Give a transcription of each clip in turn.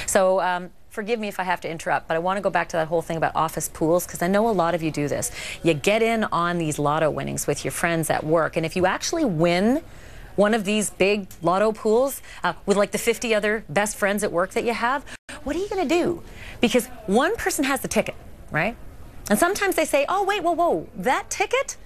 So forgive me if I have to interrupt, but I want to go back to that whole thing about office pools, because I know a lot of you do this. You get in on these lotto winnings with your friends at work, and if you actually win one of these big lotto pools with like the 50 other best friends at work that you have, what are you going to do? Because one person has the ticket, right? And sometimes they say, oh, wait, whoa, that ticket?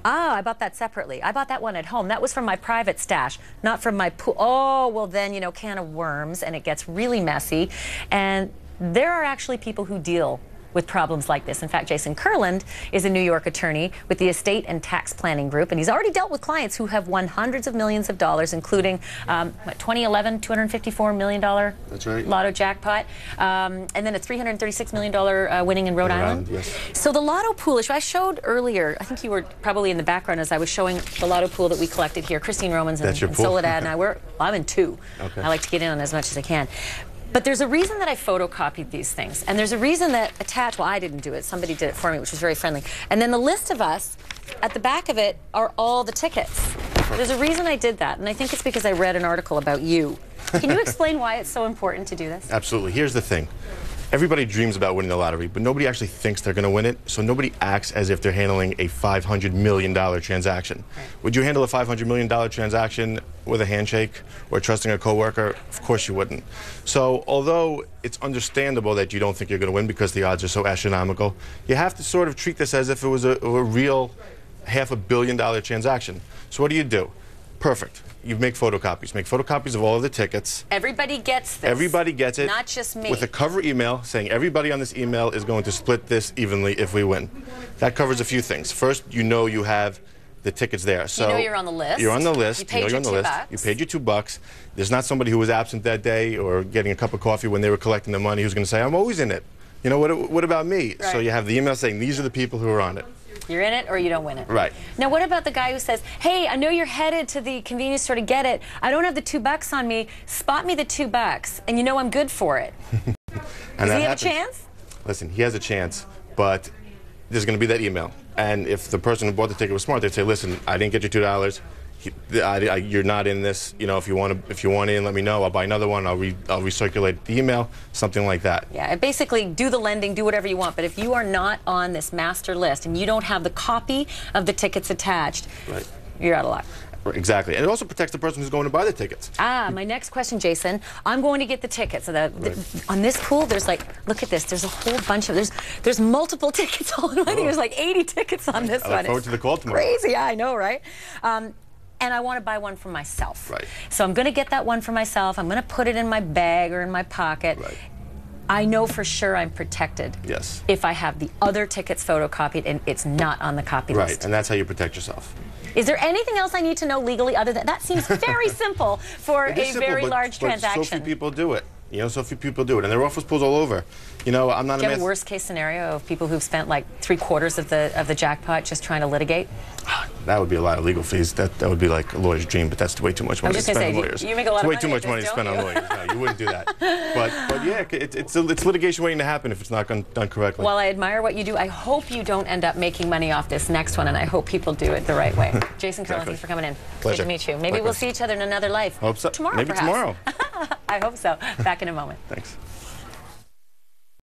Ah, I bought that separately. I bought that one at home. That was from my private stash, not from my pool. Oh, well then, you know, can of worms, and it gets really messy. And there are actually people who deal with problems like this. In fact, Jason Kurland is a New York attorney with the Estate and Tax Planning Group, and he's already dealt with clients who have won hundreds of millions of dollars, including 2011, $254 million That's right. lotto jackpot, and then a $336 million winning in Rhode Island. Yes. So the lotto pool issue, I showed earlier, I think you were probably in the background as I was showing the lotto pool that we collected here. Christine Romans and Soledad and I, I'm in two. Okay. I like to get in on as much as I can. But there's a reason that I photocopied these things, and there's a reason that attached, well, I didn't do it, somebody did it for me, which was very friendly. And then the list of us, at the back of it, are all the tickets. There's a reason I did that, and I think it's because I read an article about you. Can you explain why it's so important to do this? Absolutely. Here's the thing. Everybody dreams about winning the lottery, but nobody actually thinks they're going to win it, so nobody acts as if they're handling a $500 million transaction. Right. Would you handle a $500 million transaction with a handshake or trusting a coworker? Of course you wouldn't. So although it's understandable that you don't think you're going to win because the odds are so astronomical, you have to sort of treat this as if it was a real $500 million transaction. So what do? Perfect. You make photocopies. Make photocopies of all of the tickets. Everybody gets this. Everybody gets it. Not just me. With a cover email saying everybody on this email is going to split this evenly if we win. That covers a few things. First, you know you have the tickets there. So you know you're on the list. You're on the list. You paid your $2. You paid your $2. There's not somebody who was absent that day or getting a cup of coffee when they were collecting the money who's going to say, I'm always in it. You know, what about me? Right. So you have the email saying these are the people who are on it. You're in it or you don't win it. Right. Now, what about the guy who says, hey, I know you're headed to the convenience store to get it. I don't have the $2 on me. Spot me the $2, and you know I'm good for it. Does he have a chance? Listen, he has a chance, but there's going to be that email. And if the person who bought the ticket was smart, they'd say, listen, I didn't get your $2. You're not in this. You know, if you want in, let me know. I'll buy another one. I'll recirculate the email, something like that. Yeah, basically do the lending, do whatever you want. But if you are not on this master list and you don't have the copy of the tickets attached, right, you're out of luck. Exactly. And it also protects the person who's going to buy the tickets. My next question, Jason. I'm going to get the tickets. So on this pool, there's like, look at this. There's a whole bunch of, there's multiple tickets all in one. I think there's like 80 tickets on this one. I look forward to the call tomorrow. Crazy, yeah, I know, right? And I want to buy one for myself. Right. So I'm going to get that one for myself. I'm going to put it in my bag or in my pocket. Right. I know for sure I'm protected. Yes. If I have the other tickets photocopied and it's not on the copy list. Right, and that's how you protect yourself. Is there anything else I need to know legally other than that? Seems very simple for a very large transaction. So few people do it. You know, so few people do it, and there are office pools all over. You know, I'm not. Do you have a worst case scenario of people who've spent like 3/4 of the jackpot just trying to litigate? That would be a lot of legal fees. That would be like a lawyer's dream, but that's way too much money to spend on lawyers. You make a lot of money. It's way too much money to spend on lawyers. No, you wouldn't do that. But yeah, it's litigation waiting to happen if it's not done correctly. While I admire what you do, I hope you don't end up making money off this next one, and I hope people do it the right way. Jason Kurland, thanks for coming in. Pleasure. Good to meet you. Maybe we'll see each other in another life. Hope so. Tomorrow, Maybe perhaps. tomorrow. I hope so. Back in a moment. Thanks.